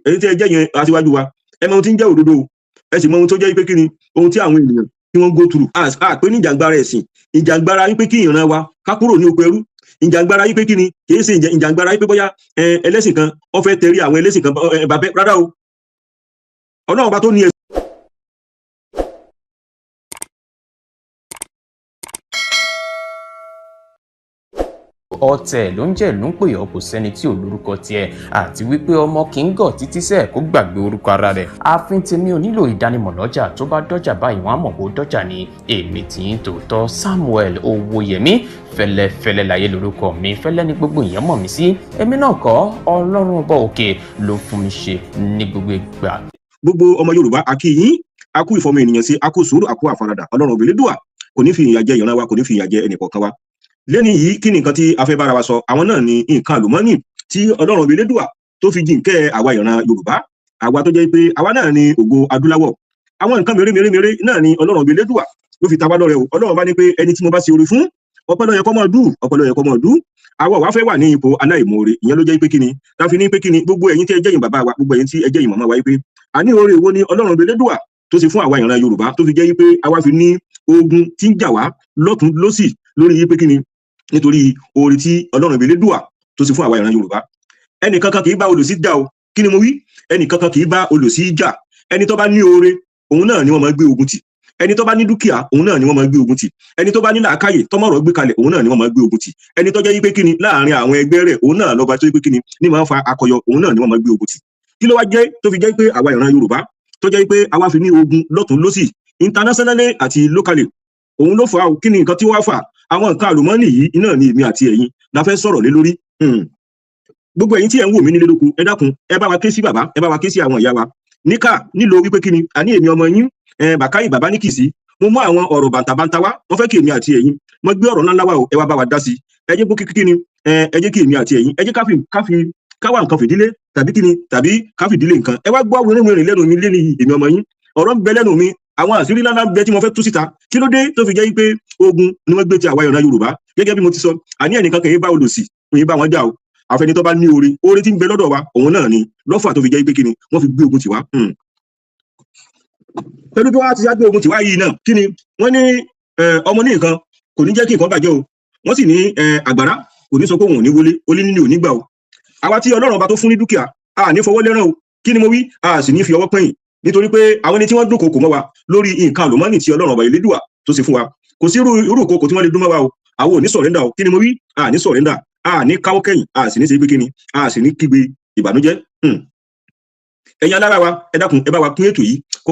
ẹ̀yin tí ẹ jẹ́ yẹn aṣíwájú wa ẹ mọ ohun tí ń jẹ́ òdodo ẹ sì mọ ohun tó jẹ́ pé kí ni ohun tí àwọn ènìyàn tí wọ́n go through pé ní ìjàngbara ẹ̀sìn ìjàngbara wípé kí ìran wa ká kúrò ní oko ẹrú ìjàngbara wípé kí ni kìí ṣe ìjàngbara wípé bóyá ẹlẹ́sìn kan ó fẹ́ tẹrí àwọn ẹlẹ́sìn kan bàbẹ́ rárá o Ọlọ́run ọba tó ní ọ̀tẹ̀ ló ń jẹ́ ló ń pè ọ́ kò sẹ́ni tí ò lórúkọ tiẹ̀ àti wípé ọmọ kì í gọ̀ títí sẹ́ẹ̀ kó gbàgbé orúkọ ara rẹ̀. ààfin tèmi ò nílò ìdánimọ̀ lọ́jà tó bá dọ́jà báyìí wọ́n á mọ̀ pé ó dọ́jà ni èmi tí ń tòótọ́ Samuel Owóyẹmí fẹ́lẹ́fẹ́lẹ́ láyé lórúkọ mi fẹ́lẹ́ ní gbogbo èèyàn mọ̀ mí sí èmi náà kọ́ Ọlọ́run ọba òkè ló fún mi ṣe ní gbogbo ìgbà. gbogbo ọmọ Yorùbá a kí yín a kú ìfọmọ ènìyàn sí a kú sùúrù a kú àfaradà Ọlọ́run Òbílédùà kò ní fi ìyà jẹ ìran wa kò ní fi ìyà jẹ ẹnìkọ̀ọ̀kan wa lẹ́ni yìí kí ni nǹkan tí a fẹ́ bára wa sọ àwọn náà ni nǹkan àlùmọ́nì tí Ọlọ́run Òbílédùà tó fi jíǹkẹ́ àwa ìran Yorùbá àwa tó jẹ́ pé àwa náà ni ògo adúláwọ̀ àwọn nǹkan mèremère náà ni Ọlọ́run Òbílédùà ló fi ta wá lọ́rẹ o Ọlọ́run bá ní pé ẹni tí mo bá ṣe oore fún ọpẹ́ ló yẹ kó máa dù ọpẹ́ ló yẹ kó máa dù àwa wá fẹ́ wà ní ipò aláìmoore ìyẹn ló jẹ́ pé kíni ta fi ní pé kíni gbogbo ẹ̀yin tí ẹ jẹ́ yín bàbá wa gbogbo ẹ̀yin tí ẹ jẹ́ yín màmá wa pé a ní oore wo ni Ọlọ́run Òbílédùà tó ṣe fún àwa ìran Yorùbá tó fi jẹ́ pé àwa fi ní ogun tí ń jà wá lọ́tùn lósì lórí yí pé kíni nítorí oore tí Ọlọ́run Òbílédùà tó ṣe fún àwa ìran Yorùbá ẹnìkankan kì í bá olòṣì jà o kí ni mo wí ẹnìkankan kì í bá olòṣì jà ẹni tó bá ní oore òun náà ni wọ́n máa gbé ogun tì ẹni tó bá ní dúkìá òun náà ni wọ́n máa gbé ogun tì ẹni tó bá ní làákàyè tọmọrọ gbé kalẹ̀ òun náà ni wọ́n máa gbé ogun tì ẹni tó jẹ́ yí pé kíni láàrin àwọn ẹgbẹ́ rẹ̀ òun náà lọba tó yí pé kíni ní máa ń fa akọyọ òun náà ni wọ́n máa gbé ogun tì kí ló wá jẹ́ tó fi jẹ́ pé àwa ìran Yorùbá tó jẹ́ pé àwa fi ní ogun lọ́tùn lósì internationally àti locally òun ló fà á kí ni nǹkan tí wọ́n fà àwọn nǹkan àlùmọ́nì yìí iná ni èmi àti ẹ̀yin la fẹ́ sọ̀rọ̀ lé lórí gbogbo ẹ̀yin tí ẹ ń wò mí nílé lóko ẹ dákun ẹ bá wa ké sí bàbá ẹ bá wa ké sí àwọn ìyá wa níkà nílò wípé kíni àní èmi ọmọ yín Bàkáyì bàbá ní Kìsì mo mú àwọn ọ̀rọ̀ bàǹtàbàǹtà wá wọ́n fẹ́ kí èmi àti ẹ̀yin mo gbé ọ̀rọ̀ ńláńlá wá o ẹ wá bá wa dá sí ẹ jẹ́ kó kíni ẹ jẹ́ kí èmi àti ẹ̀yin ẹ jẹ́ káwá nǹkan fìdílé tàbí kíni tàbí káfìdílé nǹkan ẹ wá gbọ́ wẹ́rẹ́wẹ́rẹ́ lẹ́nu mi lé ní èmi ọmọ yín ọ̀rọ̀ ń bẹ lẹ́nu mi àwọn àṣírí ńláńlá bẹ tí mo fẹ́ tú síta kí ló dé tó fi jẹ́ pé ogun ni wọ́n gbé ti àwa ìran Yorùbá gẹ́gẹ́ bí mo ti sọ àní ẹnìkan kì í bá olòṣì kì í bá wọn jà o àfẹni tó bá ní oore tí ń bẹ lọ́dọ̀ wa òun náà ni lọ́fà tó fi jẹ́ pé kíni wọ́n fi gbé ogun tiwa pẹ̀lú bí wọ́n ti gbé ogun tiwa yìí náà kíni wọ́n ní ọmọ ní nǹkan kò ní jẹ́ kí nǹkan bàjẹ́ o wọ́n sì ní àgbàrá kò ní sọ pé òun ò ní wọlé olé nílé ò ní gbà o àwa tí Ọlọ́run ọba tó fún ní dúkìá a ní fọwọ́ lẹ́ràn o kí ni mo wí a sì ní fi ọwọ́ pẹ́yìn nítorí pé àwọn ẹni tí wọ́n dúnkokò mọ́ wa lórí nǹkan àlùmọ́nì tí Ọlọ́run ọba Elédùà tó ṣe fún wa kò sí irú ìkòkò tí wọ́n lè dún mọ́ wa o àwọn ò ní sọ̀rẹ́ndà o kí ni mo wí a ní sọ̀rẹ́ndà a ní káwọ́ kẹ́yìn a sì ní ṣe pé kíni a sì ní kígbe ìbànújẹ́ ẹ̀yin alára wa ẹ dákun ẹ bá wa pín ètò yìí kó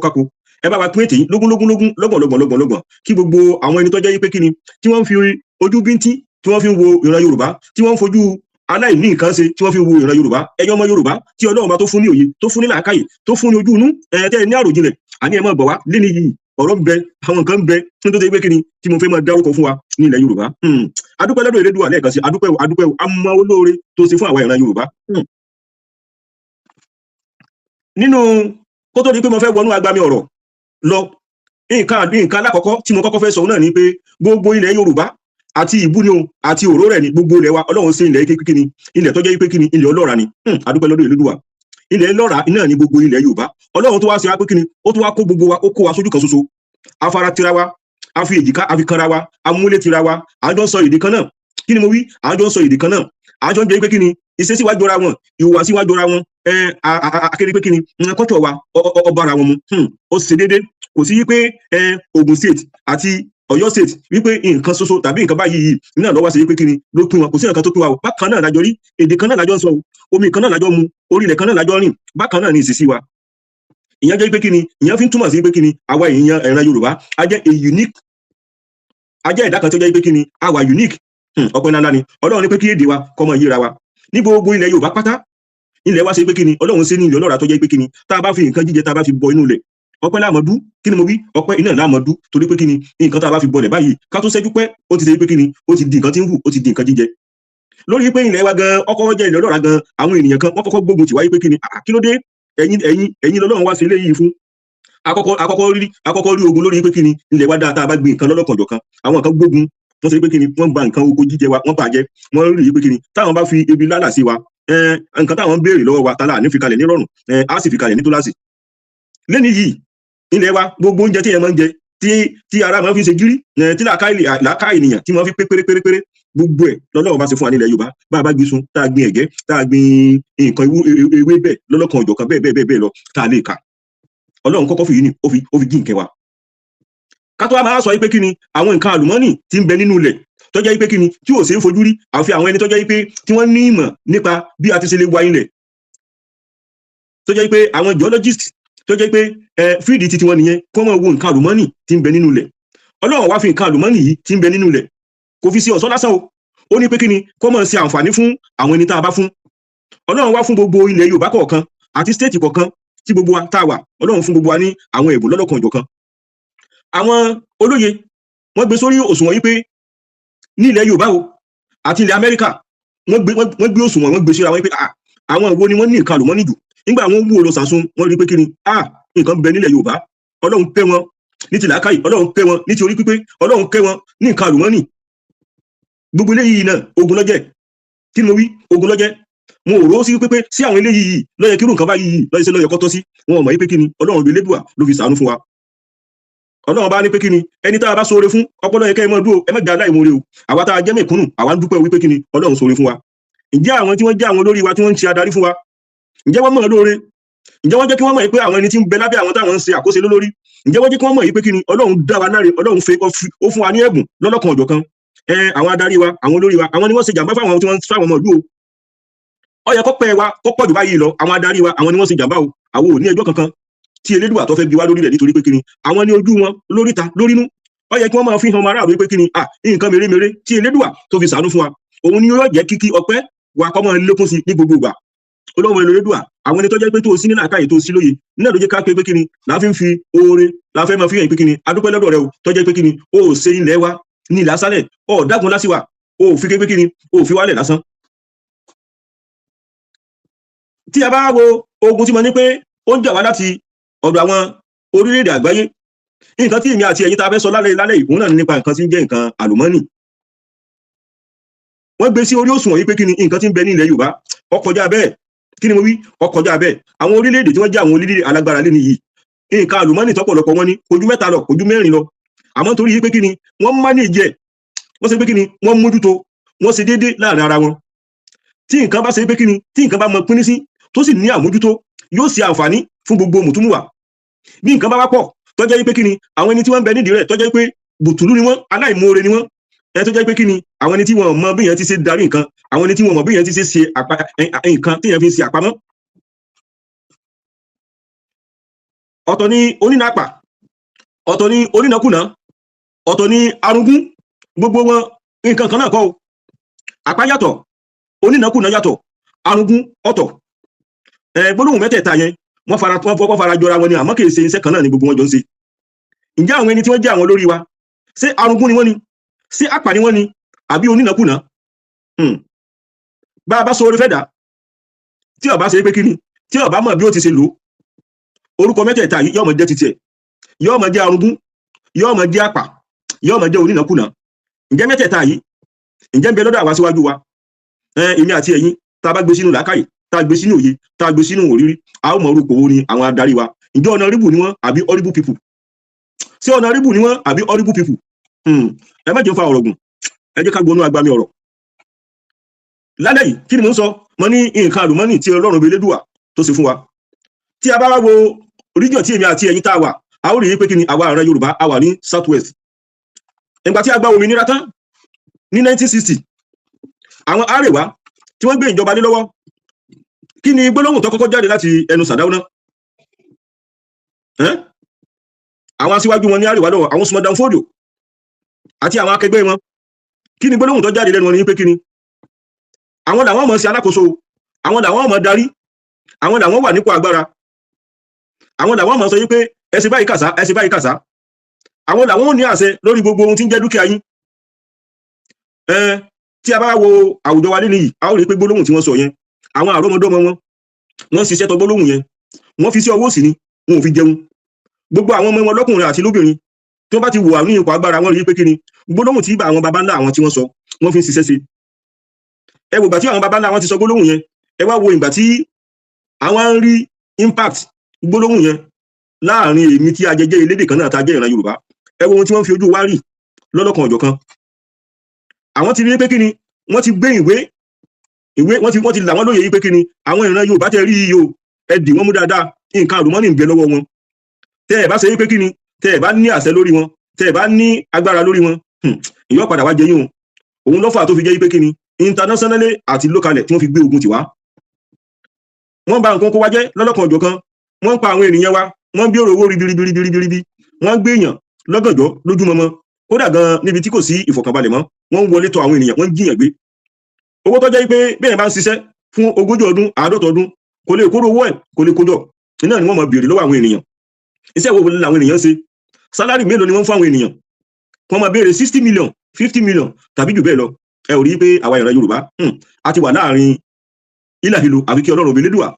kákó ẹ bá wa pín ètò yìí lọ́gbọ̀n kí gbogbo àwọn ẹni tó jẹ́ pé kíni tí wọ́n fi ojú bíntín tí wọ́n fi ń wo ìran Yorùbá tí wọ́n ń fojú aláìní nǹkan ṣe tí wọ́n fi ń wo ìran Yorùbá ẹ̀yin ọmọ Yorùbá tí Ọlọ́run bá tó fún ní òye tó fún ní làákàyè tó fún ní ojú inú tẹ́ ní àròjinlẹ̀ àní ẹ máa bọ̀ wá léni yìí ọ̀rọ̀ ń bẹ àwọn nǹkan ń bẹ nítorí pé kíni tí mo fẹ́ máa dárúkọ fún wa ní ilẹ̀ Yorùbá adúpẹ́ lọ́dọ̀ Elédùà lẹ́ẹ̀kan sí adúpẹ́ amọ̀ olóore tó ṣe fún àwa ìran Yorùbá nínú kó tó di pé mo fẹ́ wọnú agbami ọ̀rọ̀ lọ nǹkan alákọ̀ọ́kọ́ tí mo kọ́kọ́ fẹ́ sọ náà ni pé gbogbo ilẹ̀ Yorùbá àti ìbú ni o àti òró rẹ̀ ni gbogbo ilẹ̀ wa Ọlọ́run ṣe ilẹ̀ kíkíni ilẹ̀ tó jẹ́ pé kíni ilẹ̀ ọlọ́ra ni adúpẹ́ lọ́dọ̀ Elédùà ilẹ̀ lọ́ra náà ni gbogbo ilẹ̀ Yorùbá Ọlọ́run tó wá ṣe wá pé kíni ó tó wá kó gbogbo wa ó kó wa sójú kan ṣoṣo afárá tira wa a fi èjìká a fi kanra wa amúlé tira wa àjọ ń sọ èdè kan náà kí ni mo wí àjọ ń sọ èdè kan náà àjọ ń jẹ́ pé kíni ìṣesí wa jọra wọn ìhùwàsí wa jọra wọn akéde pé kíni kọ́tọ̀ wa ọba ara wọn mu ó ṣe déédé kò sí wípé Ògùn state àti Ọ̀yọ́ state wípé nǹkan ṣoṣo tàbí nǹkan báyìí yìí náà lọ́wọ́ ṣe wípé kíni ló pín wọn kò sí nǹkan tó pín wa o bákan náà lájọ rí èdè kan náà lájọ ń sọ omi kan náà lájọ mu orílẹ̀ kan náà lájọ rìn bákan náà ní ìṣesí wa ìyẹn jẹ́ pé kíni ìyẹn fi ń túmọ̀ sí pé kíni àwa èèyàn ìran Yorùbá a jẹ́ ẹ̀dá kan tó jẹ́ pé kíni àwa unique ọpẹ́ ńlá ni Ọlọ́run ní pé kí èdè wa kọ́mọ yíra wa ní gbogbo ilẹ̀ Yorùbá pátá ilẹ̀ wa ṣe pé kíni Ọlọ́run ṣe ní ilẹ̀ ọlọ́ra tó jẹ́ pé kíni tá a bá fi nǹkan jíjẹ tá a bá fi bọ inú ilẹ̀ ọpẹ́ láàmọ̀dú kí ni mo wí ọpẹ́ iná láàmọ̀dú torí pé kíni nǹkan tá a bá fi bọlẹ̀ báyìí ká tó ṣẹ́jú pẹ́ ó ti ṣe pé kíni ó ti di nǹkan tí ń hù ó ti di nǹkan jíjẹ lórí pé ilẹ̀ wa gan ọkọ̀ jẹ́ ilẹ̀ ọlọ́ra gan àwọn ènìyàn kan wọ́n kọ́kọ́ gbógun tì wáyé pé kíni kí ló dé ẹ̀yin lọ́lọ́run wá ṣe eléyìí fún àkọ́kọ́ rí ogun lórí pé kíni ilẹ̀ wa dáa tá a bá gbé nǹkan lọ́lọ́kanjọ̀kan àwọn kan gbógun wọ́n ṣe pé kíni wọ́n ba nǹkan oko jíjẹ wa wọ́n bàjẹ́ wọ́n rí pé kíni táwọn bá fi ebi lálà sí wa nǹkan táwọn ń béèrè lọ́wọ́ wa tálà ní fi kalẹ̀ ní rọrùn á sì fi kalẹ̀ ní túláàsì. lẹ́ni yìí ilẹ̀ wa gbogbo oúnjẹ tí ẹ máa ń jẹ tí ara máa fi ṣe gírí tí làákà ènìyàn tí máa fi pé pérépéré gbogbo ẹ̀ lọ́lọ́run bá ṣe fún wa nílẹ̀ Yorùbá bá a bá gbin sun tá a gbin ẹ̀gẹ́ tá a gbin nǹkan ewé bẹ́ẹ̀ lọ́lọ́kan ọ̀jọ̀kan bẹ́ẹ̀ lọ tá a lè kà Ọlọ́run kọ́kọ́ fi yìí ni ó fi gín kẹwàá. ká tó wá máa sọ pé kí ni àwọn nǹkan àlùmọ́nì tí ń bẹ nínú ilẹ̀ tó jẹ́ pé kí ni tí ò ṣe é fojú rí àfi àwọn ẹni tó jẹ́ pé tí wọ́n ní ìmọ̀ nípa bí a ti ṣe lè wá ilẹ̀ tó jẹ́ pé àwọn geologist tó jẹ́ pé fíìdì ti tiwọn nìyẹn kó máa wo nǹkan àlùmọ́nì tí ń bẹ nínú ilẹ̀. Ọlọ́run wá fi nǹkan àlùmọ́nì yìí tí ń bẹ nínú ilẹ̀ kò fi sí ọ̀ṣọ́ lásán o ó ní pé kí ni kó máa ṣe àǹfààní fún àwọn ẹni tá a bá fún. Ọlọ́run wá fún gbogbo ilẹ̀ Yorùbá kọ̀ọ̀kan àti stéètì kọ̀ọ̀kan tí gbogbo wa tá a wà Ọlọ́run fún gbogbo wa ní àwọn ẹ̀bùn lọ́lọ́kan òjọ̀kan. Àwọn olóye wọ́n gbé sórí òṣùwọ̀n yìí pé ní ilẹ̀ Yorùbá o àti ilẹ̀ Amẹ́ríkà wọ́n gbé òṣùwọ̀n wọ́n gbé síra wọn pé àwọn ìwo ni wọ́n ní nǹkan àlùmọ́nì jù. Nígbà wọ́n wú olóṣàṣun wọ́n rí pé kí ni nǹkan bẹ nílẹ̀ Yorùbá Ọlọ́run pẹ́ wọn ní ti làákàyè Ọlọ́run pẹ́ wọn ní ti orí pípé Ọlọ́run kẹ́ wọn ní nǹkan àlùmọ́nì. Gbogbo eléyìí náà ogun lọ́jẹ́ kí ni mo wí ogun lọ́jẹ́ mo rò sí pé sí àwọn eléyìí lọ́yẹ kírun nǹkan báyìí lọ́yẹ sí lọ́yẹ kọ́tọ́ sí wọn mọ̀ pé kí ni Ọlọ́run bí Elédùà ló fi ṣàánú fún wa. Ọlọ́run bá ní pé kí ni ẹni tá a bá ṣoore fún ọpọlọ yẹ kẹ́ ẹ mọ́ dúró ẹ má ga láìmoore o àwa tá a jẹ́ mẹ̀kúnnù àwa ń dúpẹ́ wípé kí ni Ọlọ́run ṣoore fún wa. Ǹjẹ́ àwọn tí wọ́n jẹ́ àwọn olórí wa tí wọ́n ń ṣe adarí fún wa ǹjẹ́ wọ́n mọ̀ lóore ǹjẹ́ wọ́n jẹ́ kí wọ́n mọ̀ pé àwọn ẹni tí ń bẹ lábẹ́ àwọn táwọn ń ṣe àkóso lórí ǹjẹ́ wọ́n jẹ́ kí wọ́n mọ̀ pé kí ni Ọlọ́run dá wa láre Ọlọ́run ó fún wa ní ẹ̀bùn lọ́lọ́kan ọ̀jọ̀kan àwọn adarí wa àwọn olórí wa àwọn ni wọ́n ṣe jàmbá fáwọn tí wọ́n fáwọn ọmọ ìlú o ó yẹ kó pẹ́ wa kó pọ̀ jù báyìí lọ àwọn adarí wa àwọn ni wọ́n ṣe jàmbá o àwọn ò ní ẹjọ́ kankan tí Elédùà tó fẹ́ bí wá lórí rẹ̀ nítorí pé kí ni àwọn ní ojú wọn lóríta lórínú ó yẹ kí wọ́n máa fi hàn ọmọ aráàlú pé kí ni nǹkan mèremère tí Elédùà tó fi ṣàánú fún wa òun ni yóò jẹ́ kíkí ọpẹ́ wa kọ́ máa lékún sí ní gbogbo ìgbà. Olówó Elédùà àwọn ẹni tó jẹ́ pé tó sí ní làákàyè tó sí lóye nílẹ̀ ló jẹ́ ká pé kí ni la fi ń fi oore la fẹ́ máa fi hàn pé kí ni adúpẹ́ lọ́dọ̀ rẹ o tó jẹ́ pé kí ni ó ṣe ilẹ̀ wa ní ìlàsálẹ̀ ó dágun lásìwà ó fi ké pé kí ni ó fi wálẹ̀ lásán. Tí a bá wo ogun tí mo ní pé ó ń jà wá láti ọ̀dọ̀ àwọn orílẹ̀-èdè àgbáyé nǹkan tí èmi àti ẹ̀yin tá a fẹ́ sọ lálẹ́ ìkún náà nípa nǹkan tí ń jẹ́ nǹkan àlùmọ́nì wọ́n gbé sí orí òṣùwọ̀n yìí pé kí ni nǹkan tí ń bẹ ní ilẹ̀ Yorùbá ó kọjá bẹ́ẹ̀ kí ni mo wí ó kọjá bẹ́ẹ̀ àwọn orílẹ̀-èdè tí wọ́n jẹ́ àwọn orílẹ̀-èdè alágbára lé nìyí nǹkan àlùmọ́nì tọ́pọ̀lọpọ̀ wọn ní ojú mẹ́ta lọ ojú mẹ́rin lọ àmọ́ torí yìí pé kí ni wọ́n manage wọ́n ṣe pé kí ni wọ́n mójútó wọ́n ṣe déédé láàrin ara wọn tí nǹkan bá ṣe pé kí ni tí nǹkan bá mọ pín sí tó sì ní àmójútó yóò ṣe àǹfààní fún gbogbo mùtúmùwà bí nǹkan bá wá pọ̀ tó jẹ́ pé kí ni àwọn ẹni tí wọ́n ń bẹ nídìí rẹ̀ tó jẹ́ pé bùtùlù ni wọ́n aláìmoore ni wọ́n tó jẹ́ pé kí ni àwọn ẹni tí wọ́n mọ bí yẹn ti ṣe darí nǹkan àwọn ẹni tí wọ́n mọ bí yẹn ti ṣe nǹkan tí yẹn fi ṣe àpamọ́. Ọ̀tọ̀ ni onínàpà ọ̀tọ̀ ni onínàkúnà ọ̀tọ̀ ni arúgún gbogbo wọn nǹkan kan náà kọ́ o àpá yàtọ̀ onínàkúnà yàtọ̀ arúgún ọ̀tọ̀ gbólóhùn mẹ́tẹ̀ẹ̀ta yẹn wọ́n fara jọra wọn ni àmọ́ kìí ṣe iṣẹ́ kan náà ni gbogbo wọn jọ ń ṣe. Ǹjẹ́ àwọn ẹni tí wọ́n jẹ́ àwọn olórí wa ṣé arúgún ni wọ́n ni ṣé àpà ni wọ́n ni àbí onínàkúnà? Bá a bá sọ orí fẹ́ dà tí ó bá ṣe pé kí ni tí ó bá mọ̀ bí ó ti ṣe lò orúkọ mẹ́tẹ̀ẹ̀ta yìí yóò máa jẹ́ titi ẹ̀ yóò máa jẹ́ arúgún yóò máa jẹ́ àpà yóò máa jẹ́ onínàkúnà. Ǹjẹ́ mẹ́tẹ̀ẹ̀ta yìí ǹjẹ́ ń bẹ lọ́dọ̀ àwa síwájú wa èmi àti ẹ̀yin tá a bá gbé sínú làákàyè tá a gbé sínú òye tá a gbé sínú òrírí a ó mọ orúkọ wo ni àwọn adarí wa ǹjẹ́ honorable ni wọ́n àbí horrible people ṣé honorable ni wọ́n àbí horrible people? Ẹ má jẹ́ fa ọ̀rọ̀ gùn ẹ jẹ́ ká gbónú agbami ọ̀rọ̀. Lálẹ́ yìí kí ni mò ń sọ mo ní nǹkan àlùmọ́nì tí Ọlọ́run bí Elédùà tó ṣe fún wa tí a bá wá wo region tí èmi àti ẹ̀yin tá a wà a ó rí i pé kí ni àwa àrẹ Yorùbá a wà ní South West. Ìgbà tí a gba òmìnira tán ní 1960 àwọn Àrẹwà tí wọ́n gbé ìjọba lé lọ́wọ́ kí ni gbólóhùn tó kọ́kọ́ jáde láti ẹnu Sàdáúnà àwọn aṣíwájú wọn ní Àrẹwà lọ́wọ́ àwọn Usman Dan Fodio àti àwọn akẹgbẹ́ wọn kí ni gbólóhùn tó jáde lẹ́nu wọn ní pé kí ni àwọn làwọn mọ̀ sí alákòóso àwọn làwọn mọ̀ darí àwọn làwọn wà nípò agbára àwọn làwọn mọ̀ sọ yí pé ẹ ṣe báyìí kàsá ẹ ṣe báyìí kàsá àwọn làwọn ò ní àṣẹ lórí gbogbo ohun tí ń jẹ́ dúkìá yín. Tí a bá wo àwùjọ wa lẹ́nu yìí a ó rí pé gbólóhùn tí wọ́n sọ yẹn àwọn àrọ́mọdọ́mọ wọ́n ṣiṣẹ́ tọ gbólóhùn yẹn wọ́n fi sí ọwọ́ òsì ni wọn ò fi jẹun gbogbo àwọn ọmọ wọn lọ́kùnrin àti lóbìnrin tí wọ́n bá ti wò ní ipò agbára wọn rí pé kí ni gbólóhùn tí àwọn baba ńlá àwọn tí wọ́n sọ wọ́n fi ń ṣiṣẹ́ sí. Ẹ wò gbà tí àwọn baba ńlá wọn ti sọ gbólóhùn yẹn ẹ wá wo ìgbà tí àwọn ń rí impact gbólóhùn yẹn láàrin èmi tí ajẹjẹ elédè kan náà tá jẹ́ ìran Yorùbá, ẹ wo ohun tí wọ́n fi ojú wa rí lọ́lọ́kan ọ̀jọ̀kan. Àwọn ti rí pé kí ni wọ́n ti gbé ìwé wọ́n ti là wọ́n lóye yìí pé kí ni àwọn ìran Yorùbá tẹ́ rí yìí o, ẹ dì wọ́n mú dáadáa, nǹkan àlùmọ́nì ń bẹ lọ́wọ́ wọn. Tẹ́ ẹ bá ṣe yí pé kí ni, tẹ́ ẹ bá ní àṣẹ lórí wọn, tẹ́ ẹ bá ní agbára lórí wọn, ìyọ́ padà wá jẹ yín o. Òun lọ́fà tó fi jẹ́ yí pé kí ni internationally àti locally tí wọ́n fi gbé ogun tiwa. Wọ́n bà nǹkan kó wá jẹ́ lọ́lọ́kan ọ̀jọ̀kan, wọ́n pa àwọn ènìyàn wa, wọ́n bí owó ribiribiribiribi, wọ́n gbé èèyàn lọ́gànjọ́ lójúmọmọ, kódà gan níbi tí kò sí ìfọ̀kànbalẹ̀ mọ́, wọ́n wọlé tọ̀ àwọn ènìyàn, wọ́n jiyàn gbé. Owó tó jẹ́ pé bẹ́ẹ̀ bá ń ṣiṣẹ́ fún 40 ọdún 50 ọdún kò lè kóró owó ẹ̀, kò lè kójọ. Iná ni wọ́n máa béèrè lọ́wọ́ àwọn ènìyàn. Iṣẹ́ wo làwọn ènìyàn ṣe? Sálárì mélòó ni wọ́n fún àwọn ènìyàn? Wọ́n máa béèrè 60 million 50 million tàbí jù bẹ́ẹ̀ lọ. Ẹ ò rí pé àwa ìran Yorùbá a ti wà láàrin ìlàhìlò, àfi kí Ọlọ́run Elédùà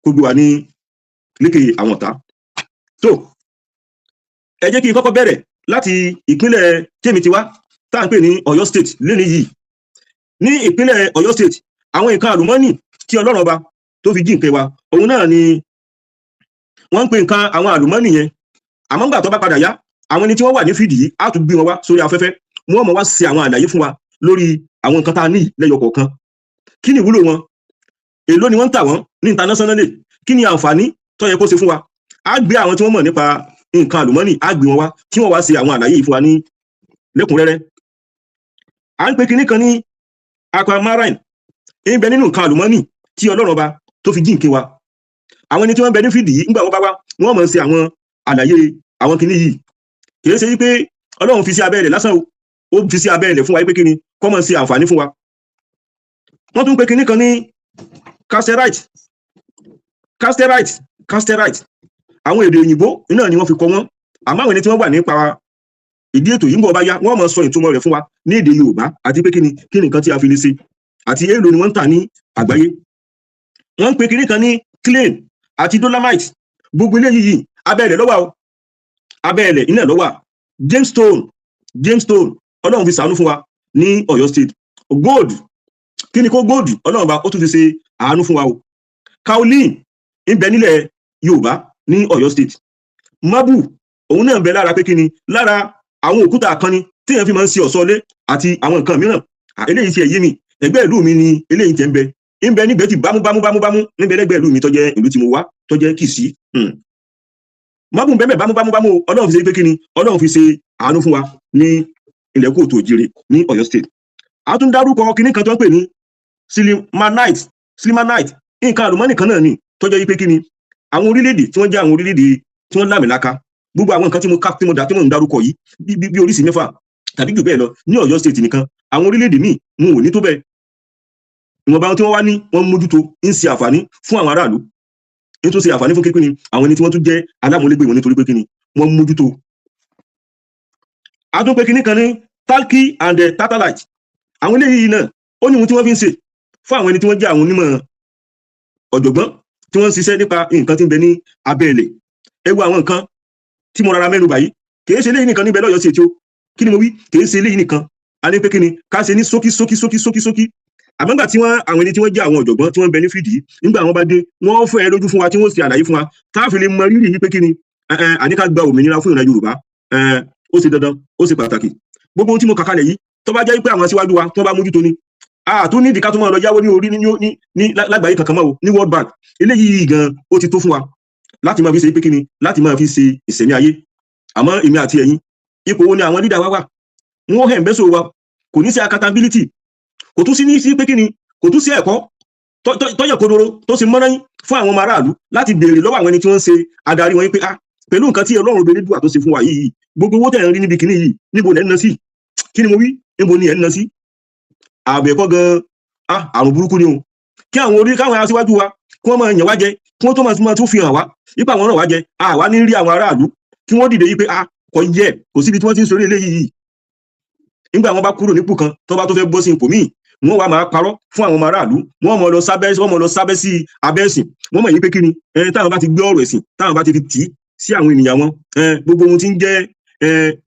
kó gbé wa ní lékè àwọn ọ̀tá. So ẹ jẹ́ kí n kọ́kọ́ bẹ̀rẹ̀ láti ìpínlẹ̀ tèmi ti wá tá à ń pè ní Ọ̀yọ́ State lẹ́ni yìí. Ní ìpínlẹ̀ Ọ̀yọ́ State, àwọn nǹkan àlùmọ́nì tí Ọlọ́run ọba tó fi jíǹkẹ́ wa, òun náà ni wọ́n ń pè nǹkan àwọn àlùmọ́nì yẹn. Àmọ́ ńgbà tó bá padà yá, àwọn ẹni tí wọ́n wà ní fídì yìí á tún gbé wọn wá sórí afẹ́fẹ́, wọ́n mọ̀ wá ṣe àwọn àlàyé fún wa lórí àwọn nǹkan tá a ní lẹ́yọ kọ̀ọ̀kan. Kí ni ìwúlò wọn? Èló ni wọ́n ń tà wọ́n ní internationally? Kí ni àǹfààní tó yẹ kó ṣe fún wa? Á gbé àwọn tí wọ́n mọ̀ nípa nǹkan àlùmọ́nì, á gbé wọn wá kí wọ́n wá ṣe àwọn àlàyé yìí fún wa ní lẹ́kùnrẹ́rẹ́. À ń pe kinní kan ní aquamarine, ń bẹ nínú nǹkan àlùmọ́nì tí Ọlọ́run ọba tó fi jíǹkẹ́ wa. Àwọn ẹni tí wọ́n bẹ ní fídì yìí ńgbà wọ́n bá wá, wọ́n mọ̀ ṣe àwọn àlàyé àwọn kinní yìí. Kìí ṣe wípé Ọlọ́run fi sí abẹ́ rẹ̀ lásán o, ó fi sí abẹ́ rẹ̀ fún wa pé kíni kó máa ṣe àǹfààní fún wa. Wọ́n tún pe kinní kan ní casterite. Àwọn èdè òyìnbó náà ni wọ́n fi kọ wọ́n, àmọ́ àwọn ẹni tí wọ́n wà nípa ìdí ètò yìí ń bọ̀ bá yá, wọ́n máa sọ ìtumọ̀ rẹ̀ fún wa ní èdè Yorùbá àti pé kí ni nǹkan tí a fi lè ṣe àti èèlò ni wọ́n ń tà ní àgbáyé. Wọ́n ń pe kinní kan ní clay àti dolomite. Gbogbo eléyìí abẹ́rẹ̀ ló wà o, abẹ́rẹ̀ iná ló wà. Gemstone Ọlọ́run fi ṣàánú fún wa ní Ọ̀yọ́ State. Gold, kí ni kó gold? Ọlọ́run bá ó tún fi ṣe àánú fún wa o. Kaolin ń bẹ nílẹ̀ Yorùbá ní Ọ̀yọ́ State. Marble, òun náà ń bẹ lára pé kí ni, lára àwọn òkúta àkànni tí èèyàn fi máa ń ṣe ọ̀ṣọ́lé àti àwọn nǹkan mìíràn. Eléyìí ti ẹ̀yẹ mi, ẹgbẹ́ ìlú mi ni eléyìí ti ń bẹ níbẹ̀ tí bámúbámú níbẹ̀ lẹ́gbẹ̀ẹ́ ìlú mi tó jẹ́ ìlú tí mo wá tó jẹ́ Kìsì. Marble bẹ́ẹ̀ bámúbámú Ọlọ́run fi ṣe pé kí ni, Ọlọ́run fi ṣe àánú fún wa ní ilẹ̀ Kóòtù Òjìrè ní Ọ̀yọ́ State. A tún dárúkọ kinní kan tó ń pè ní silimanite. Nǹkan àlùmọ́nì kan náà ni tó jẹ́ pé kí ni, àwọn orílẹ̀-èdè tí wọ́n jẹ́ àwọn orílẹ̀-èdè tí wọ́n lámìlaka, gbogbo àwọn nǹkan tí mo ń dárúkọ yìí bí oríṣìí 6 tàbí jù bẹ́ẹ̀ lọ ní Ọ̀yọ́ State nìkan, àwọn orílẹ̀-èdè míì wọn ò ní tó bẹ́ẹ̀. Ìwọ̀nba tí wọ́n wá ní wọ́n mójútó ń ṣe àǹfààní fún àwọn aráàlú, ètò ṣe àǹfààní fún kíkún ni àwọn ẹni tí wọ́n tún jẹ́ alámúlégbé wọn nítorí pé kí ni wọ́n mójútó. A tún pé kinní kan ní talc and tantalite. Àwọn eléyìí náà ó ní ohun tí wọ́n fi ń ṣe fún àwọn ẹni tí wọ́n jẹ́ àwọn onímọ̀ ọ̀jọ̀gbọ́n tí wọ́n ń ṣiṣẹ́ nípa nǹkan tí ń bẹ ní abẹ́ ilẹ̀. Ẹ wo àwọn nǹkan tí mo rárá mẹ́nu báyìí, kì í ṣe eléyìí nìkan níbẹ̀ lọ́yọ́ sí ètò. Kí ni mo wí? Kì í ṣe eléyìí nìkan. A ní pé kí ni ká ṣe ní ṣókí. Àmọ́ nígbà tí àwọn ẹni tí wọ́n jẹ́ àwọn ọ̀jọ̀gbọ́n tí wọ́n ń bẹ ní fídì, nígbà wọ́n bá dé, wọ́n fẹ́ lójú fún wa tí wọ́n ṣe àlàyé fún wa tá a fi lè mọ rírì yìí pé kí ni àní ká gba òmìnira fún ìran Yorùbá. Ó ṣe dandan, ó ṣe pàtàkì. Gbogbo ohun tí mo kà kalẹ̀ yìí tó bá jẹ́ pé àwọn aṣíwájú wa tó bá mójútó ni, àtún nídìí ká tó máa lọ yáwó ní orí ní lágbàáyé kankan mọ́ o, ní World Bank. Eléyìí gan ó ti tó fún wa láti máa fi ṣe pé kí ni, láti máa fi ṣe ìṣẹ̀mí ayé. Àmọ́ èmi àti ẹ̀yin, ipò wo ni àwọn leader wa wà? Wọ́n hẹ̀ ń bẹ́sọ̀ wa, kò ní sí accountability, kò tún sí ní sí pé kí ni, kò tún sí ẹ̀kọ́ tọ́yẹ̀ kodoro tó ṣe mọ́nà fún àwọn ọmọ aráàlú láti béèrè lọ́wọ́ àwọn ẹni tí wọ́n ń ṣe adarí wọn pé pẹ̀lú nǹkan tí Ọlọ́run Elédùà tó ṣe fún wa yìí, gbogbo owó tẹ̀ ń rí níbi kìíní yìí níbo lẹ́ ń ná sí? Kí ni mo wí? Níbo ni ẹ̀ ń ná sí? Àbẹ̀kọ́ gan àrùn burúkú ni o. Kí káwọn aṣíwájú wa kí wọ́n máa yàn wá jẹ, kí wọ́n tó máa tún fi hàn wá ipa àwọn ràn wá jẹ, àwa ní rí àwọn aráàlú kí wọ́n dìde yìí pé kò yẹ, kò síbi tí wọ́n ti ń sọ̀rọ̀ eléyìí. Nígbà wọn bá kúrò nípò kan tó bá tó fẹ́ bọ́ sí ipò míì, wọ́n wá máa parọ́ fún àwọn ọmọ aráàlú, wọ́n mọ̀ lọ sábẹ́ sí abẹ́ ẹ̀sìn. Wọ́n mọ̀ yìí pé kí ni táwọn bá ti gbé ọ̀rọ̀ ẹ̀sìn, táwọn bá ti fi tì í sí àwọn ènìyàn wọn, gbogbo ohun tí ń jẹ́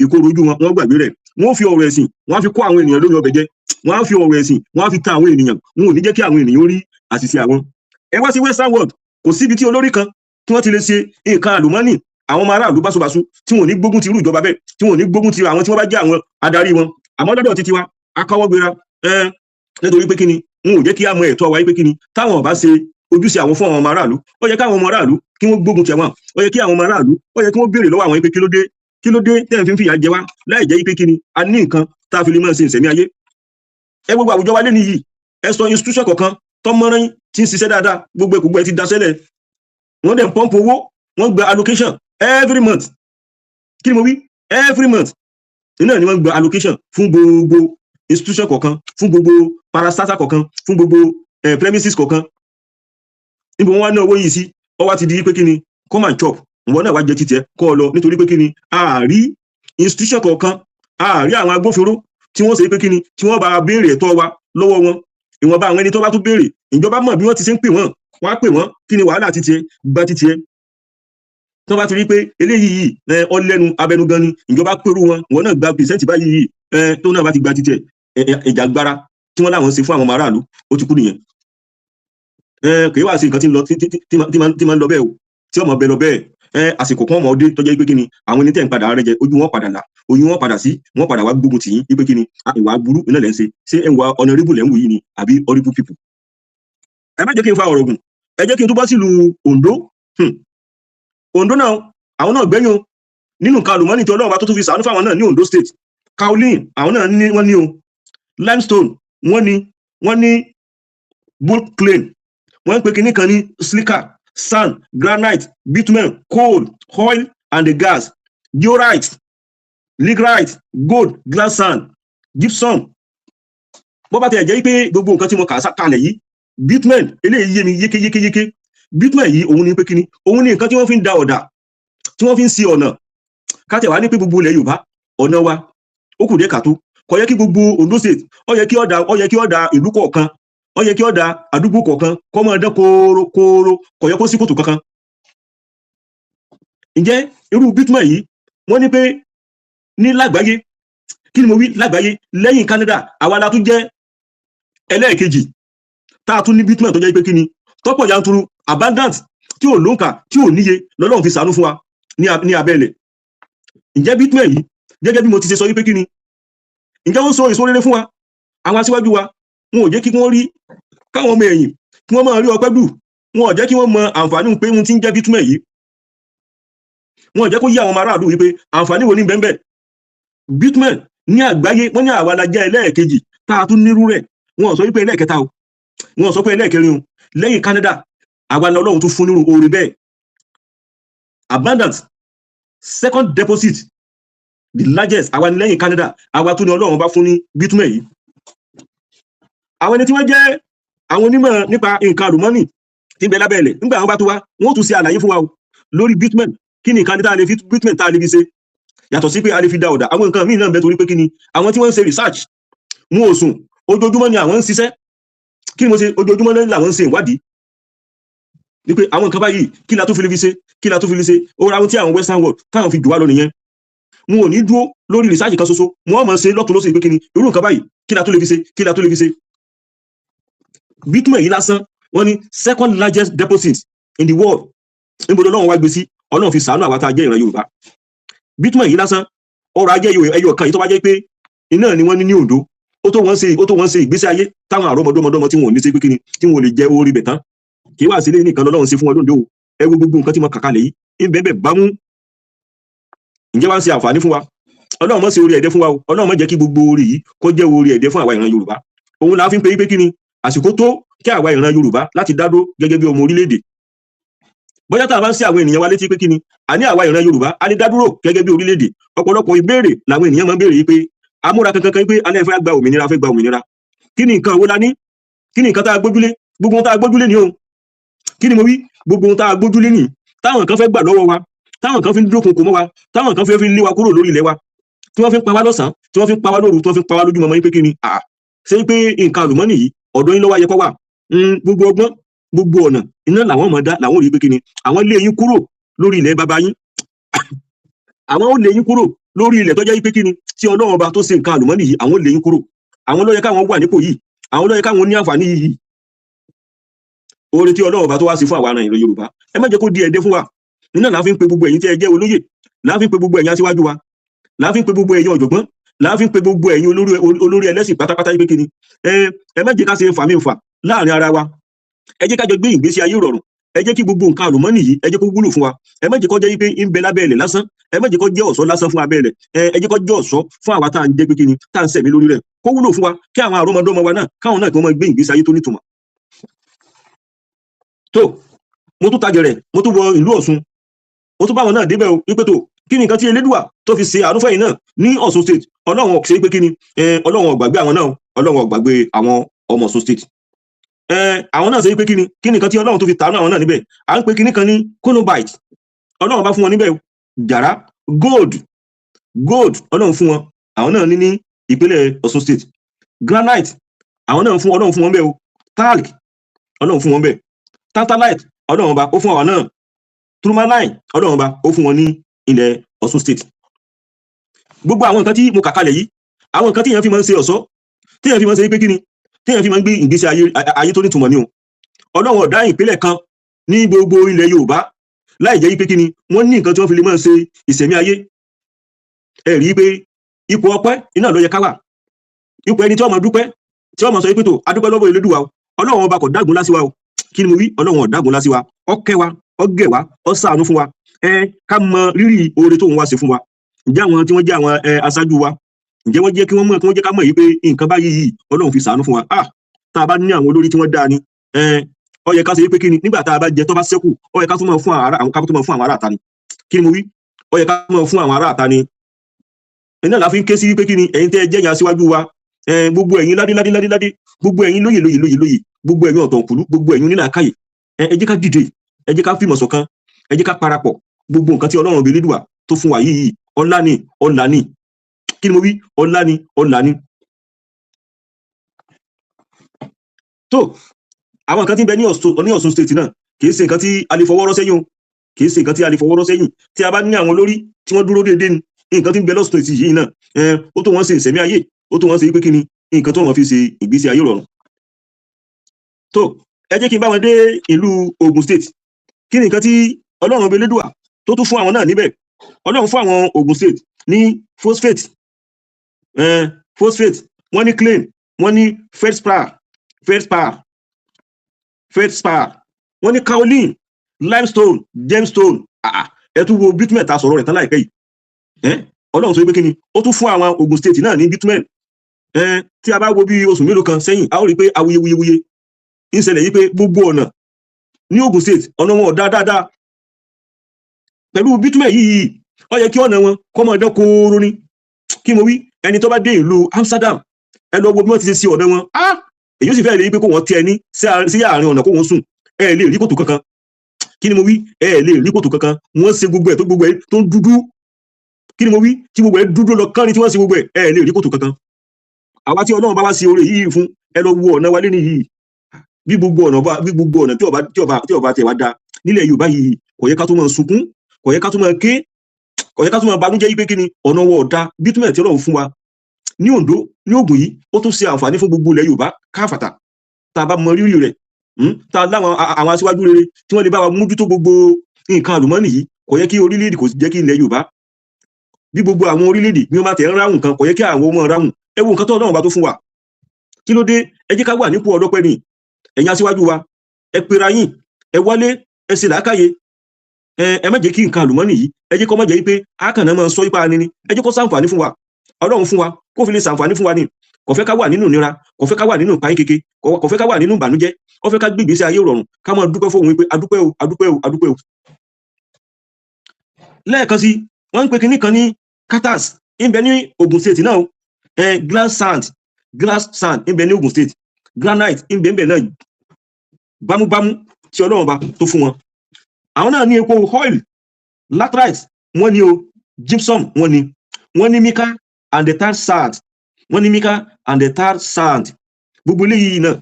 ìkorò ojú wọn, wọ́n gbàgbé rẹ̀. Wọ́n fi ọ̀rọ̀ ẹ̀sìn, wọ́n á fi kó àwọn ènìyàn lórí ọbẹ̀ jẹ, wọ́n á fi ọ̀rọ̀ ẹ̀sìn, wọ́n á fi ta àwọn ènìyàn, wọn ò ní jẹ́ kí àwọn ènìyàn rí àṣìṣe àwọn. ẹ wá sí western world kò síbi tí olórí kan tí wọ́n ti lè ṣe nǹkan àlùmọ́nì àwọn ọmọ aráàlú báṣubàṣu tí wọn ò ní gbógun ti irú ìjọba bẹ́ẹ̀ tí wọn ò ní gbógun ti àwọn tí wọ́n bá jẹ́ àwọn adarí wọn àmọ́ lọ́dọ̀ títí wa akáwọ́ gbéra nítorí pé kíni wọn ò jẹ́ kí á mọ ẹ̀tọ́ wa pé kíni táwọn ọba ṣe ojúṣe àwọn fún àwọn ọmọ aráàlú ó yẹ káwọn ọmọ aráàlú kí wọ́n gbógun tẹ̀wọ̀n ó yẹ kí àwọn ọmọ aráàlú ó yẹ kí wọ́n béèrè lọ́wọ́ àwọn pé kí ló dé tẹ́ ẹ̀ fi ń fìyà jẹ wá láì jẹ́ pé kíni a ní nǹkan tá a fi lè máa ṣe ìṣẹ̀mí ayé ẹ gbogbo àwùjọ wa lé nìyí ẹ sọ institution kọ̀ọ̀kan tọ́mọ́rán tí ń ṣiṣẹ́ dáadáa gbogbo ẹ̀ ti daṣẹ́lẹ̀ wọ́n dẹ̀ ń pọ́ǹpù owó wọ́n gba allocation every month kí ni mo wí every month náà ni wọ́n gba allocation fún gbogbo institution kọ̀ọ̀kan fún gbogbo parastatal kọ̀ọ̀kan fún gbogbo premises kọ̀ọ̀kan níbo wọ́n wá ná owó yìí sí ọ wá ti di pé kí ni come and chop ìwọ náà wá jẹ títẹ kọ́ ọ lọ nítorí pé kí ni àárí institution kọ̀ọ̀kan àárí àwọn agbófinró tí wọ́n ṣe pé kí ni tí wọ́n bá béèrè ẹ̀tọ́ wa lọ́wọ́ wọn ìwọ̀nba àwọn ẹni tó bá tún béèrè ìjọba mọ̀ bí wọ́n ti ṣe ń pè wọ́n wọ́n á pè wọ́n kí ni wàhálà títẹ gba títẹ tó bá ti rí pé eléyìí ọlẹ́nu abẹnugan ni ìjọba pẹ̀rù wọn wọn náà gba pìrìsẹ́ǹtì báyìí tó náà bá ti gba títẹ ìjàgbara tí wọ́n láwọn ṣe fún àwọn ọmọ aráàlú ó ti kú nìyẹn kì í wá sí nǹkan tí ń lọ tí máa ń lọ bẹ́ẹ̀ o tí ọmọ bẹ lọ bẹ́ẹ̀ àsìkò kan ọmọ ọdẹ tó jẹ́ pé kí ni àwọn ẹni tẹ́ ń padà rẹ jẹ ojú wọn padà là oyún wọn padà sí wọn padà wá gbógun tì yín pé kí ni ìwà burú iná lẹ́ ń ṣe ẹ̀ ń wá honorable lẹ́ ń wù yìí ni àbí horrible people. ẹ má jẹ́ kí n fa ọ̀rọ̀ gùn ẹ jẹ́ kí n tó bá sílùú Ondo Ondo náà àwọn náà gbẹ́yìn nínú nǹkan àlùmọ́nì tí Ọlọ́run bá tó tún fi ṣàánú fáwọn náà ní Ondo state kaolin àwọn náà wọ́n ní o limestone wọ́n ní bull clay wọ́n ń pè kíní kan ní silica sand granite bitumen coal oil and the gas diorite ligrite gold glass sand gypsum bó bá tẹ̀ jẹ́ pé gbogbo nǹkan tí mo kà kalẹ̀ yìí bitumen eléyìí yé mi yékéyékéyéké bitumen yìí òun ní pé kíní òun ní nǹkan tí wọ́n fi ń da ọ̀dà tí wọ́n fi ń ṣe ọ̀nà káàtẹ̀ wá ní pé gbogbo ilẹ̀ Yorùbá ọ̀nà wa ó kù dé kàtó kò yẹ kí gbogbo Ondo state ó yẹ kí ọ̀dà ìlú kọ̀ọ̀kan ó yẹ kí ọ̀dà àdúgbò kọ̀ọ̀kan kó máa dán kóró kò yẹ kó sí kòtò kankan. ǹjẹ́ irú bitumen yìí wọ́n ní pé ní lágbàáyé kí ni mo wí lágbàáyé lẹ́yìn Canada àwa la tún jẹ́ ẹlẹ́ẹ̀kejì tá a tún ní bitumen tó jẹ́ pé kí ni tọ́pọ̀ yanturu abundant tí ò lóǹkà tí ò níye lọ́lọ́run fi ṣàánú fún wa ní abẹ́lẹ̀. ǹjẹ́ bitumen yìí gẹ́gẹ́ bí mo ti ṣe sọ wípé kí ni ǹjẹ́ wọ́n sọ èso rere fún wa àwọn aṣíwájú wa wọn ò jẹ́ kí wọ́n rí káwọn ọmọ ẹ̀yìn kí wọ́n máa rí ọpẹ́ dù wọn ò jẹ́ kí wọ́n mọ àǹfààní pé ohun tí ń jẹ́ bitumen yìí wọn ò jẹ́ kó yí àwọn ọmọ aráàlú wípé àǹfààní wo ní bẹ́ẹ̀ bitumen ní àgbáyé wọ́n ní àwa la jẹ́ ẹlẹ́ẹ̀kejì tá a tún nírú rẹ̀ wọn ò sọ wípé ẹlẹ́ẹ̀kẹta o wọn ò sọ pé ẹlẹ́ẹ̀kẹrin o lẹ́yìn Canada àwa ni Ọlọ́run tún fún nírú oore bẹ́ẹ̀ abundant second deposit the largest àwa ni lẹ́yìn Canada àwa tún ni Ọlọ́run bá fún ní bitumen yìí. àwọn ẹni tí wọ́n jẹ́ àwọn onímọ̀ nípa nǹkan àlùmọ́nì tí ń bẹ lábẹ́ ilẹ̀ nígbà àwọn bá tó wá wọ́n tún ṣe àlàyé fún wa o lórí bitumen kí ni nǹkan tá a lè fi bitumen tá a lè fi ṣe yàtọ̀ sí pé a lè fi da ọ̀dà àwọn nǹkan míì náà ń bẹ torí pé kí ni àwọn tí wọ́n ń ṣe research wọn ò sùn ojoojúmọ́ ni àwọn ń ṣiṣẹ́ kí ni mo ṣe ojoojúmọ́ làwọn ń ṣe ìwádìí ni pé àwọn nǹkan báyìí kí la tó fi lè fi ṣe kí la tó fi lè ṣe ó ra ohun tí àwọn western world táwọn fi jù wá lọ nìyẹn wọn ò ní dúró lórí research kan ṣoṣo wọn máa ṣe lọ́tún lọ́sẹ̀ pé kí ni irú nǹkan báyìí kí la tó lè fi ṣe kí la tó lè fi ṣe bitumen yìí lásán wọ́n ní second largest deposit in the world níbo Ọlọ́run wá gbé sí Ọlọ́run fi ṣàánú àwa tá a jẹ́ ìran Yorùbá bitumen yìí lásán ọrọ̀ ajé ẹyọ kan yìí tó bá jẹ́ pé iná ni wọ́n ní Ondo ó tó wọ́n ṣe ìgbésí ayé táwọn àrọ́mọdọ́mọdọ́mọ tí wọn ò ní ṣe pé kíni tí wọn ò lè jẹ orí bẹ̀ tán kì í wá sílé nìkan lọ́lọ́run ṣe fún wọn lóńdó ẹ wo gbogbo nǹkan tí mo kà kalẹ̀ yìí ń bẹ́ẹ̀ bá mú ǹjẹ́ wá ń ṣe àǹfààní fún wa Ọlọ́run má ṣe orí ẹ̀dẹ́ fún wa Ọlọ́run má jẹ́ kí gbogbo orí yìí kó jẹ́ orí ẹ̀dẹ́ fún àwa ìran Yorùbá òun la fi ń pe pé kíni àsìkò tó kí àwa ìran Yorùbá láti dádó gẹ́gẹ́ bí ọmọ orílẹ̀-èdè bóyá tá a bá ń ṣe àwọn ènìyàn wa létí pé kíni àní àwa ìran Yorùbá a lè dádúró gẹ́gẹ́ bí orílẹ̀-èdè ọ̀pọ̀lọpọ̀ ìbéèrè làwọn ènìyàn máa ń béèrè yìí pé amúra kankan pé alẹ́ fẹ́ gba òmìnira kí ni nǹkan wo la ní kí ni nǹkan tá a gbójúlé gbogbo ohun tá a gbójúlé ni o kí ni mo wí gbogbo ohun tá a gbójúlé ni táwọn kan fẹ́ gbà lọ́wọ́ wa táwọn kan fi ń dúnkokò mọ́ wa táwọn kan fẹ́ fi lé wa kúrò lórí ilẹ̀ wa tí wọ́n fi ń pa wá lọ́sàn-án tí wọ́n fi ń pa wá lóru tí wọ́n fi ń pa wá lójúmọmọ yín pé kí ni ṣé pé nǹkan àlùmọ́nì yìí ọ̀dọ̀ yín ló wá yẹ kó wà gbogbo ọgbọ́n gbogbo ọ̀nà iná làwọn ọmọ dá làwọn rí pé kí ni àwọn lé yín kúrò lórí ilẹ̀ baba yín àwọn ó lé yín kúrò lórí ilẹ̀ tó jẹ́ pé kí ni tí Ọlọ́run ọba tó ṣe nǹkan àlùmọ́nì yìí àwọn lé yín kúrò àwọn ló yẹ káwọn wà nípò yìí àwọn ló yẹ káwọn ní àǹfààní yìí oore tí Ọlọ́run bá tó wá sí fún àwa náà ìran Yorùbá ẹ má jẹ́ kó di ẹ̀dẹ́ fún wa nínú la fi ń pe gbogbo ẹ̀yin tí ẹ jẹ́ olóyè la fi ń pe gbogbo ẹ̀yin aṣíwájú wa la fi ń pe gbogbo ẹ̀yin ọ̀jọ̀gbọ́n la fi ń pe gbogbo ẹ̀yin olórí ẹlẹ́sìn pátápátá yìí pé kíni ẹ má jẹ́ ká ṣe fàmí fà láàrin ara wa ẹ jẹ́ ká jọ gbé ìgbésí ayé rọrùn ẹ jẹ́ kí gbogbo nǹkan àlùmọ́nì yìí ẹ jẹ́ kó wúlò fún wa ẹ má jẹ́ kó jẹ́ pé ń bẹ lábẹ́ ilẹ̀ lásán ẹ má jẹ́ kó jẹ́ ọ̀ṣọ́ lásán fún abẹ́ ilẹ̀ ẹ jẹ́ kó jẹ́ ọ̀ṣọ́ fún àwa tá à ń jẹ́ pé kíni tá à ń sẹ̀mí lórí rẹ̀ kó wúlò fún wa kí àwọn àrọ́mọdọ́mọ wa náà káwọn náà kí wọ́n máa gbé ìgbésí ayé tó nítumọ̀. tó mo tún tajẹrẹ mo tún wọ ìlú Ọ̀ṣun mo tún bá wọn náà débẹ̀ o wípé tó kí ni nǹkan tí Elédùà tó fi ṣe àánú fẹ́yìn náà ní Ọ̀ṣun state Ọlọ́run ṣe pé kíni Ọlọ́run ò gbàgbé àwọn náà Ọlọ́run ò gbàgbé àwọn ọmọ Ọ̀ṣun state àwọn náà ṣe pé kíni nǹkan tí Ọlọ́run tó fi tàánú àwọn náà níbẹ̀ à ń pe kíní kan ní conobite Ọlọ́run bá fún wọn níbẹ̀ jàrá gold Ọlọ́run fún wọn àwọn náà ní ìpínlẹ̀ Ọ̀ṣun state granite àwọn náà Ọlọ́run fún wọn bẹ́ẹ̀ o talc Ọlọ́run fún wọn bẹ́ẹ̀ tantalite Ọlọ́run bá ó fún àwọn náà tourmaline Ọlọ́run bá ó fún wọn ní ilẹ̀ Ọ̀ṣun state gbogbo àwọn nǹkan tí mo kà kalẹ̀ yìí àwọn nǹkan tí èèyàn fi máa ń ṣe ọ̀ṣọ́ tí èèyàn fi máa ń ṣe pé kíni tí èèyàn fi máa ń gbé ìgbésí ayé tó nítumọ̀ ni o Ọlọ́run ọ̀dá ìpínlẹ̀ kan ní gbogbo ilẹ̀ Yorùbá láì jẹ́ pé kíni wọ́n ní nǹkan tí wọ́n fi lè máa ṣe ìṣẹ̀mí ayé ẹ rí i pé ipò ọpẹ́ iná ló yẹ ká wà ipò ẹni tí wọ́n máa dúpẹ́ tí wọ́n máa sọ pé tó adúpẹ́ lọ́wọ́ Elédùà o Ọlọ́run ọba kò dágun lásìwá o kí ni mo wí Ọlọ́run ò dágun lásìwá ó kẹ́ wa ó gẹ̀ wá ó ṣàánú fún wa ká mọ rírì oore tó ń wá ṣe fún wa ǹjẹ́ àwọn tí wọ́n jẹ́ àwọn aṣáájú wa ǹjẹ́ wọ́n jẹ́ kí wọ́n jẹ́ ká mọ̀ yìí pé nǹkan báyìí yìí Ọlọ́run fi ṣàánú fún wa tá a bá ní àwọn olórí tí wọ́n dáa ni ó yẹ ká ṣe pé kí ni nígbà tá a bá jẹ tó bá ṣẹ́kù ó yẹ ká tó mọ̀ fún àwọn ará àta ni kí ni mo wí ó yẹ ká mọ̀ fún àwọn ará àta ni iná la fi ń ké sí pé kí ni ẹ̀yin tẹ́ ẹ jẹ́ yẹn aṣíwájú wa gbogbo ẹ̀yin ládé gbogbo ẹ̀yin lóyè gbogbo ẹ̀yin ọ̀tọ̀kùlú gbogbo ẹ̀yin onílàákàyè ẹ jẹ́ ká dìde ẹ jẹ́ ká fìmọ̀ ṣọ̀kan ẹ jẹ́ ká parapọ̀ gbogbo nǹkan tí Ọlọ́run Elédùà tó fún wa yìí ọlá ni kí ni mo wí ọlá ni tó àwọn nǹkan tí ń bẹ ní Ọ̀ṣun state náà kì í ṣe nǹkan tí a lè fọwọ́rọ́ sẹ́yìn o kì í ṣe nǹkan tí a lè fọwọ́rọ́ sẹ́yìn tí a bá ní àwọn olórí tí wọ́n dúró déédéé ni nǹkan tí ń bẹ lọ́sùn state yìí náà ó tó wọ́n ṣe ìṣẹ̀mí ayé ó tó wọ́n ṣe pé kí ni nǹkan tó wọ́n fi ṣe ìgbésí ayé rọrùn tó ẹ jẹ́ kí n bá wọn dé ìlú Ògùn state kí ni nǹkan tí Ọlọ́run Elédùà tó tún fún àwọn náà níbẹ̀ Ọlọ́run fún àwọn Ògùn state ní phosphate wọ́n ní clay wọ́n ní feldspar wọ́n ní kaolin limestone gemstone ẹ tún wo bitumen ta sọ̀rọ̀ rẹ̀ tán láìpẹ́ yìí Ọlọ́run sọ pé kí ni ó tún fún àwọn Ògùn state náà ní bitumen tí a bá wo bí oṣù mélòó kan sẹ́yìn a ó rí pé awuyewuye ń ṣẹlẹ̀ yìí pé gbogbo ọ̀nà ní Ògùn state ọ̀nà wọn ò dáadáa pẹ̀lú bitumen yìí ó yẹ kí ọ̀nà wọn kọ́ máa dán kóró ní kí mo wí ẹni tó bá dé ìlú Amsterdam ẹ lọ wo bí wọ́n ti ṣe sí ọ̀nà wọn èyí ó sì fẹ́ẹ̀ lè pé kó wọ́n tẹ ní sí àárín ọ̀nà kó wọ́n sùn ẹ lè rí kòtò kankan kí ni mo wí ẹ lè rí kòtò kankan wọ́n ṣe gbogbo ẹ̀ tó ń dúdú kí ni mo wí tí gbogbo ẹ̀ dúdú lọ kán ní tí wọ́n ṣe gbogbo ẹ̀ ẹ lè rí kòtò kankan àwa tí Ọlọ́run bá wá sí oore yìí fún ẹ lọ wo ọ̀nà wálé nìyí bí gbogbo ọ̀nà tí ọba tẹ̀ wá da nílẹ̀ Yorùbá yìí kò yẹ ká tó máa sunkún kò yẹ ká tó máa ké kò yẹ ká tó máa banújẹ́ yí pé kí ni ọ̀nà wọ̀ ọ̀dà bitumen tí Ọlọ́run fún wa ní Oǹdó ní Ògùn yìí ó tún ṣe àǹfààní fún gbogbo ilẹ̀ Yorùbá káfàtà tá a bá mọ rírì rẹ̀ tá a láwọn àwọn aṣíwájú rere tí wọ́n lè bá wa mójútó gbogbo nǹkan àlùmọ́nì yìí kò yẹ kí orílẹ̀-èdè kò sì jẹ́ kí ilẹ̀ Yorùbá bí gbogbo àwọn orílẹ̀-èdè bí wọ́n bá tẹ̀ ń ráhùn kan kò yẹ kí àwọn ọmọ ráhùn ẹ wo nǹkan tó Ọlọ́run bá tó fún wa kí ló dé ẹ jẹ́ ká wà nípò ọlọ́pẹ́ ni ẹ̀yin aṣíwájú wa ẹ pera yín ẹ wálé ẹ ṣe làákàyè ẹ má jẹ́ kí nǹkan àlùmọ́nì yìí ẹ jẹ́ kó má jẹ́ pé àkànnà máa sọ ipa ni ẹ jẹ́ kó ṣàǹfààní fún wa Ọlọ́run fún wa kó fi lè ṣàǹfààní fún wa ni kò fẹ́ ká wà nínú ìnira kò fẹ́ ká wà nínú ìpayín keke kò fẹ́ ká wà nínú ìbànújẹ́ ó fẹ́ ká gbé ìgbésí ayé rọrùn ká máa dúpẹ́ fún òun pé adúpẹ́ o lẹ́ẹ̀kan sí wọ́n ń pe kinní kan ní Carters ń bẹ ní Ògùn state náà glass sand ń bẹ ní Ògùn state granite ń bẹ náà bámúbámú tí Ọlọ́run bá tó fún wọn àwọn náà ní epo oil laterite wọ́n ní o gypsum wọ́n ní mica and the tar sand gbogbo eléyìí náà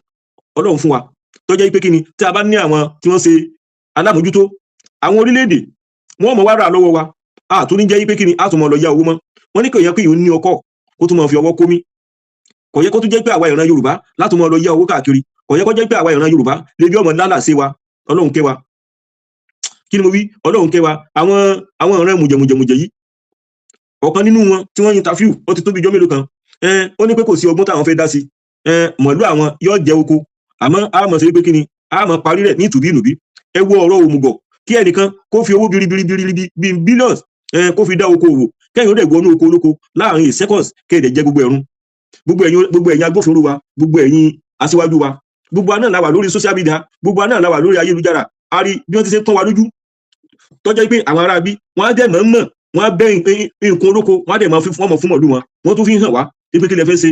Ọlọ́run fún wa tó jẹ́ pé kí ni tí a bá ní àwọn tí wọ́n ṣe alámòjútó àwọn orílẹ̀-èdè wọ́n mọ̀ wá rà lọ́wọ́ wa tó ní jẹ́ pé kí ni a tún mọ̀ lọ yá owó mọ́ wọ́n ní kò yẹ kí ìhun ní ọkọ̀ kó tún mọ̀ fi ọwọ́ kómi kò yẹ kó tún jẹ́ pé àwa ìran Yorùbá láti mọ̀ lọ yá owó káàkiri kò yẹ kó jẹ́ pé àwa ìran Yorùbá lè bí ọmọ lálà sí wa. Ọlọ́run kẹ́ wa. Kí ni mo wí? Ọlọ́run kẹ́ wa. Àwọn ìran mùjẹ̀mùjẹ̀mùjẹ̀ yìí, ọ̀kan nínú wọn tí wọ́n interview ó ti tó bí ijọ́ mélòó kan, ó ní pé kò sí ọgbọ́n táwọn fẹ́ dá sí, mọ̀lú àwọn yóò jẹ oko, àmọ́ a mọ̀ sí pé kí ni a mọ̀ parí rẹ̀ ní ìtùbí ìnùbí. Ẹ wo ọ̀rọ̀ òmùgọ̀ kí ẹnìkan kó fi owó biribiribiri bíi billions kó fi dá oko òwò, kẹ́yìn ó dẹ̀ gbọ́nú oko olóko láàrin seconds kéde jẹ gbogbo ẹ̀rún. Gbogbo ẹ̀yin agbófinró wa, gbogbo ẹ̀yin aṣíwájú wa, gbogbo aná la wà lórí social media, gbogbo aná la wà lórí ayélujára, a rí bí wọ́n ti ṣe tán wa lójú tó jẹ́ pé àwọn ará bí wọ́n á dẹ̀ mọ̀ wọ́n á bẹ́ nǹkan olóko, wọ́n á dẹ̀ máa fi fún ọmọ fún mọ̀lú wọn, wọ́n tún fi hàn wá pé kí lẹ fẹ́ ṣe.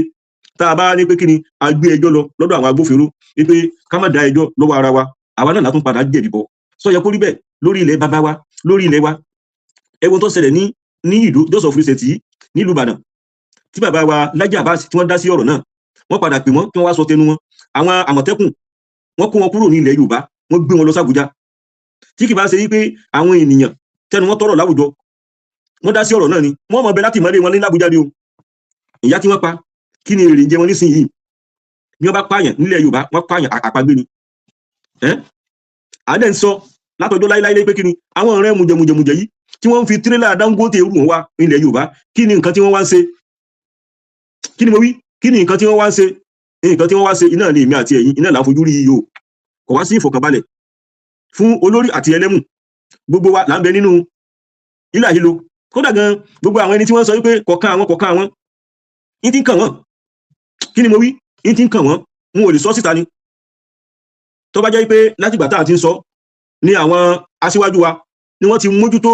Tá a bá ní pé kí ni a gbé ẹjọ́ lọ lọ́dọ̀ àwọn agbófinró pé ká má da ẹjọ́ lọ́wọ́ ara wa, àwa náà látún padà jẹ̀bi bọ̀. Sọ yẹ kó rí bẹ́ẹ̀ lórí ilẹ̀ bàbá wa, lórí ilẹ̀ wa. Ẹ̀wọ̀n tó ṣẹlẹ̀ ní ìlú Jos of Recent yìí nílùú Ìbàdàn tí bàbá wa Laji Abbas tí wọ́n dá sí ọ̀rọ̀ náà, wọ́n padà pè wọ́n kí wọ́n wá sọ tẹnu wọn. Àwọn Àmọ̀tẹ́kùn wọ́n kó wọn kúrò ní ilẹ̀ Yorùbá, wọ́n gbé wọn lọ sí Àbújá. Tí kì bá ṣe wípé àwọn ènìyàn tẹnu wọn tọrọ láwùjọ wọ́n dá sí ọ̀rọ̀ náà ni wọ́n mọ̀ bẹ láti mọ́lé wọn ní Àbújá ni o. Ìyá tí wọ́n pa kí ni èrè jẹ wọn nísìnyìí? Bí wọ́n bá pààyàn nílẹ̀ Yorùbá wọ́n pààyàn àpagbé ni. Àdẹ́ ń sọ látọjọ́ láíláí pé kí ni àwọn ọ̀rẹ́ mùjẹmùjẹmùjẹ yìí tí wọ́n ń fi tírélà Dangote rù wọ́n wá nílẹ̀ Yorùbá, kí ni nǹkan tí wọ́n wá ń ṣe? Kí ni mo wí? Kí ni nǹkan tí wọ́n wá ń ṣe? Nǹkan tí wọ́n wá ṣe iná ni èmi àti ẹ̀yin iná là ń fojú rí yìí o. Kò wá sí ìfọ̀kànbalẹ̀ fún olórí àti ẹlẹ́mù. Gbogbo wa là ń bẹ nínú ilé àhílo. Kódà gan gbogbo àwọn ẹni tí wọ́n sọ wípé kọ̀ọ̀kan àwọn in ti ń kàn wọ́n. Kí ni mo wí? In ti ń kàn wọ́n, wọn ò lè sọ síta ni. Tó bá jẹ́ pé látìgbà tá a ti ń sọ ní àwọn aṣíwájú wa ni wọ́n ti mójútó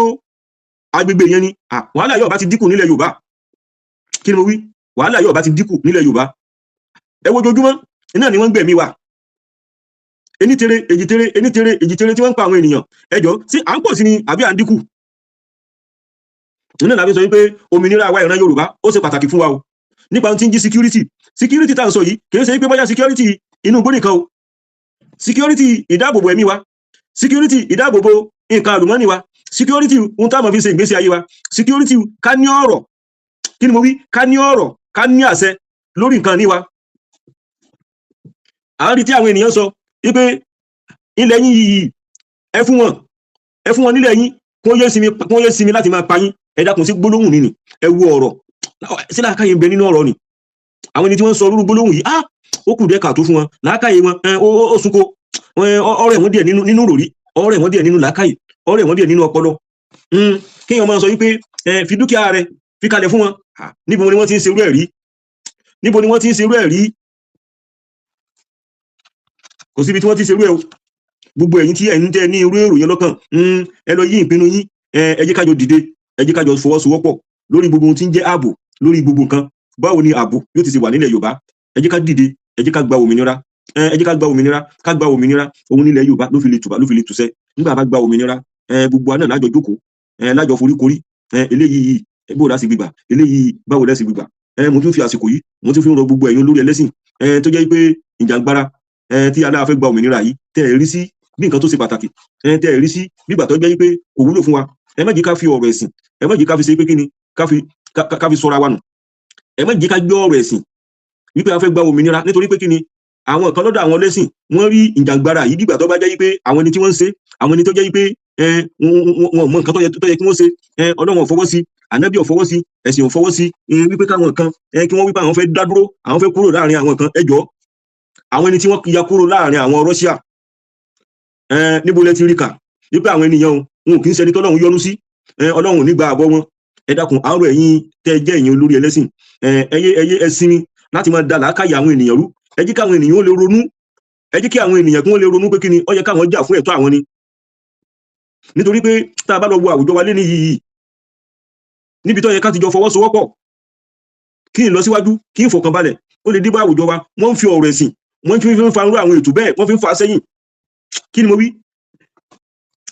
agbègbè yẹn ni, wàhálà yóò bá ti dínkù nílẹ̀ Yorùbá. Kí ni mo wí? Wàhálà yóò bá ti dínkù nílẹ̀ Yorùbá. Ẹ wo ojoojúmọ́ iná ni wọ́n ń gbẹ̀mí wa. Ení tere èjì tere tí wọ́n ń pa àwọn ènìyàn. Ẹjọ́ sí à ń pọ̀ sí ni àbí à ń dínkù? Nínú ìlàbí sọ wípé òmìnira àwa ìran Yorùbá ó ṣe pàtàkì fún wa o. Nípa ohun tí ń jí security tá à ń sọ yìí kìí ṣe wípé bóyá security inú igbó nìkan o. Security ìdáàbòbò ẹ̀mí wa, security ìdáàbòbò nǹkan àlùmọ́nì wa, security ohun tá a mọ̀ fi ṣe ìgbésí ayé wa, security ká ní ọ̀rọ̀. Kí ni mo wí? Ká ní ọ̀rọ̀, ká ní àṣẹ lórí nǹkan ní wa. À ń rí tí àwọn ènìyàn sọ wípé ilẹ̀ yín yìí ẹ fún wọn nílẹ̀ yín kó yé sinmi láti máa pa yín. Ẹ dákun sí gbólóhùn ni ẹ wo ọ̀rọ̀ sí làákàyè ń bẹ nínú ọ̀rọ̀ ni. Àwọn ẹni tí wọ́n sọ lórí gbólóhùn yìí ó kù díẹ̀ kàtó fún wọn, làákàyè wọn ó súnko, ọ̀rẹ́ wọn díẹ̀ nínú ròrí, ọ̀rẹ́ wọn díẹ̀ nínú làákàyè, ọ̀rẹ́ wọn díẹ̀ nínú ọpọlọ. Kéèyàn máa sọ wípé fi dúkìá rẹ fi kalẹ̀ fún wọn. Níbo ni wọ́n ti ń ṣerú ẹ̀ rí? Níbo ni wọ́n ti ń ṣerú ẹ̀ rí? Kò síbi tí wọ́n ti ń ṣerú ẹ̀ o. Gbogbo ẹ̀yin tí ẹ̀yin tẹ́ ní irú èrò yẹn lọ́kàn, ẹ lọ yí ìpinnu yín, ẹ jẹ́ ká jọ dìde, ẹ jẹ́ ká jọ fọwọ́sowọ́pọ̀ lórí gbogbo ohun tí ń jẹ́ ààbò, lórí gbogbo nǹkan. Báwo ni ààbò yóò ti ṣe wà nílẹ̀ Yorùbá? Ẹ jẹ́ ká dìde, ẹ jẹ́ ká gba òmìnira, ẹ jẹ́ ká gba òmìnira, òun nílẹ̀ Yorùbá ló fi lè tùbà, ló fi lè tùṣẹ́. Nígbà bá gba òmìnira, gbogbo àná lájọ jókòó, lájọ foríkorí, eléyìí bó la sì gbígbà, eléyìí báwo la sì gbígbà. Mo tún fi àsìkò yìí, mo tún fi ń rọ gbogbo ẹ̀yin olórí ẹlẹ́sìn tó jẹ́ pé ìjàngbara tí aláà fẹ́ gba òmìnira yìí tẹ́ ẹ rí sí bí nǹkan tó ṣe pàtàkì, tẹ́ ẹ rí sí bígbà tó jẹ́ pé kò wúlò fún wa. Ẹ má jẹ́ ká fi ọ̀rọ̀ ẹ̀sìn, ẹ má jẹ́ ká fi ṣe pé kí ni ká fi sọra wa nù. Ẹ má jẹ́ ká gbé ọ̀rọ̀ ẹ̀sìn wípé a fẹ́ gba òmìnira nítorí pé kí ni àwọn kan lọ́dọ̀ àwọn ẹlẹ́sìn wọ́n rí ìjàngbara yìí bígbà tó bá jẹ́ pé àwọn ẹni tí wọ́n ń ṣe, àwọn ẹni tó jẹ́ pé wọn mọ nǹkan tó yẹ kí wọ́n ṣe, Ọlọ́run ò fọwọ́ sí, Ànábì ò fọwọ́ sí, ẹ̀sìn ò fọwọ́ sí, wípé káwọn kan kí wọ́n wípé àwọn fẹ́ dá dúró, àwọn fẹ́ kúrò láàrin àwọn kan. Ẹjọ́ àwọn ẹni tí wọ́n ya kúrò láàrin àwọn Russia, níbo lẹ ti rí kà wípé àwọn ènìyàn wọn kì í ṣẹni tọ́lọ́run yọ́nú sí, Ọlọ́run ò ní gba àbọ̀ wọn. Ẹ dákun àárọ̀ ẹ̀yin tẹ́ jẹ́ ẹ̀yin olórí ẹlẹ́sìn, ẹ sinmi láti máa da làákàyè àwọn ènìyàn rú. Ẹ jẹ́ kí àwọn ènìyàn ó lè ronú, ẹ jẹ́ kí àwọn ènìyàn kí wọ́n lè ronú pé kí ni ó yẹ káwọn jà fún ẹ̀tọ́ àwọn ni. Nítorí pé tá a bá lọ wo àwùjọ wa léni yìí, níbi tó yẹ ká ti jọ fọwọ́sowọ́pọ̀ kí n lọ síwájú, kí n fọkànbalẹ̀ ó lè dé bá àwùjọ wa, wọ́n ń fi ọ̀rọ̀ ẹ̀sìn wọ́n fi ń fa irú àwọn ètò bẹ́ẹ̀, wọ́n fi ń fa sẹ́yìn. Kí ni mo wí?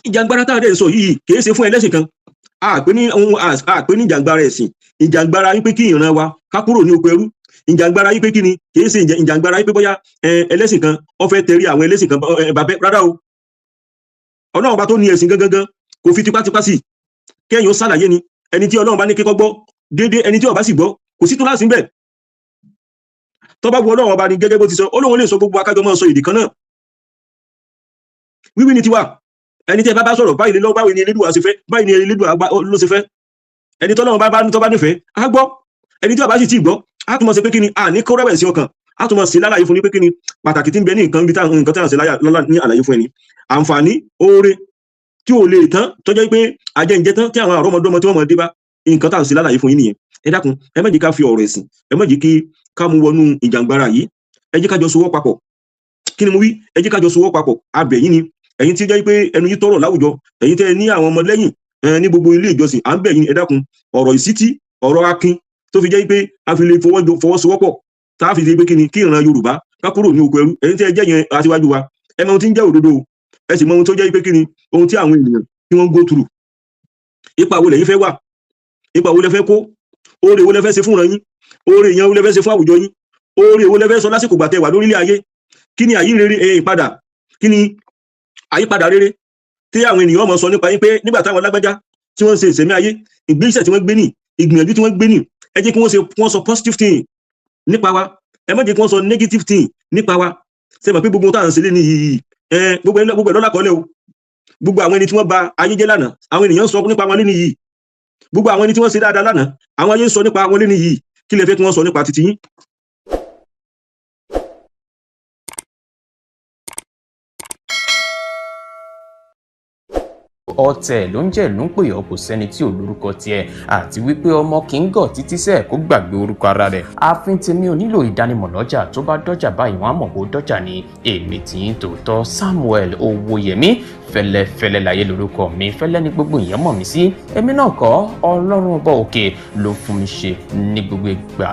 Ìjàngbara tá a dẹ̀ sọ yìí kìí ṣe fún ẹlẹ́sìn kan. Àpé ní ìjàngbara ẹ̀sìn, ìjàngbara wípé kí ìran wa ká kúrò ní oko ẹrú, ìjàngbara wípé kí ni kìí ṣe ìjàngbara wípé bóyá ẹlẹ́sìn kan ó fẹ́ tẹrí àwọn ẹlẹ́sìn kan bàbẹ́ rárá o. Ọlọ́run ọba tó ní ẹ̀sìn gangan kò fi tipátipá sí, kẹ́yìn ó ṣàlàyé ni. Ẹni tí Ọlọ́run bá ní kíkọ́ gbọ́ déédéé, ẹni tí ó bá sì gbọ́ kò sí tó láti ń bẹ̀. tó bá wu Ọlọ́run ọba ni gẹ́gẹ́ bó ti sọ Ọlọ́run lè sọ gbogbo akájọ máa sọ èdè kan náà wíwí ni tiwa ẹni tí ẹ bá sọ̀rọ̀ báyìí lọ báyìí ni Elédùà ṣe fẹ́ báyìí ni Elédùà ló ṣe fẹ́ ẹni tọ́lọ́run bá tó bá nífẹ̀ẹ́ á gbọ́ ẹni tí ó bá sì ti gbọ́ á tún mọ̀ sí pé kí ni à ní kó rẹ̀wẹ̀sì ọkàn á tún mọ̀ sí lálàyé fún ní pé kí ni pàtàkì tí ń bẹ ní nǹkan bí nǹkan tí à ń ṣe ní àlàyé fún ẹni àǹfààní oore tí ò lè tán tó jẹ́ pé ajẹ́njẹ́ tán tí àwọn àrọ́mọdọ́mọ tí wọ́n mọ̀ dé bá nǹkan tá à ń ṣe lálàyé fún yín nìyẹn ẹ dákun ẹ má jẹ́ ká fi ọ̀rọ̀ ẹ̀sìn ẹ má jẹ́ kí ká mú wọnú ìjàngbara yìí ẹ jẹ́ ká jọ sowọ́ papọ̀ kí ni mo wí ẹ jẹ́ ká jọ sowọ́ papọ̀ abẹ yín ni ẹ̀yin tí jẹ́ pé ẹnu yìí tọrọ láwùjọ ẹ̀yin tẹ́ ní àwọn ọmọ lẹ́yìn ní gbogbo ilé ìjọsìn à ń bẹ̀ yín ẹ dákun ọ̀rọ̀ ìsítí ọ̀rọ̀ akin tó fi jẹ́ pé a fi lè fọwọ́sowọ́pọ̀ tá a fi lè pé kí ni kí ìran Yorùbá ká kúrò ní oko ẹrú ẹ̀yin tẹ́ jẹ́ yẹn aṣíwájú wa ẹ mọ ohun tí ń jẹ́ òdodo ẹ sì mọ ohun tó jẹ́ pé kí ni ohun tí àwọn ènìyàn tí wọ́n ń go through ipa wo lẹ́yìn fẹ́ wà ipa wo lẹ fẹ́ kó oore wo lẹ fẹ́ ṣe fún ìran yín oore yẹn wo lẹ fẹ́ ṣe fún àwùjọ yín oore wo lẹ fẹ́ sọ lásìkò gbàtẹ́ wà lórílẹ̀ ayé kí ni àyíǹrere ìpadà kí ni àyípadà rere tí àwọn ènìyàn mọ̀ sọ nípa yín pé nígbà táwọn lágbájá tí wọ́n ń ṣe ìṣẹ̀mí ayé ìgbésẹ̀ tí wọ́n gbé ní ìgbìyànjú tí wọ́n gbé ní ẹ jẹ́ kí wọ́n sọ positive thing nípa wa ẹ má jẹ́ kí wọ́n sọ negative thing nípa wa ṣe mọ̀ pé gbogbo táwọn ṣe lé ní yìí gbogbo ẹ̀ lọ́lá kọ́lẹ̀ o gbogbo àwọn ẹni tí wọ́n ba ayé jẹ́ lánàá àwọn ènìyàn sọ nípa wọn lé ní yìí gbogbo àwọn ẹni tí wọ́n ṣe dáadáa lánàá àwọn ayé ń sọ nípa wọn lé ní yìí kí lẹ fẹ́ kí wọ́n sọ nípa titi yín. ọ̀tẹ̀ ló ń jẹ́ ló ń pè ọ́ kò sẹ́ni tí ò lórúkọ tiẹ̀ àti wípé ọmọ kì í gọ̀ títí sẹ́ẹ̀ kó gbàgbé orúkọ ara rẹ̀ ààfin tèmi ò nílò ìdánimọ̀ lọ́jà tó bá dọ́jà báyìí wọ́n á mọ̀ bó dọ́jà ni èmi tí ń tòótọ́ Samuel Owóyẹmí fẹ́lẹ́fẹ́lẹ́ láyé lórúkọ mi fẹ́lẹ́ ní gbogbo èèyàn mọ̀ mí sí èmi náà kọ́ Ọlọ́run ọba òkè ló fún mi ṣe ní gbogbo ìgbà.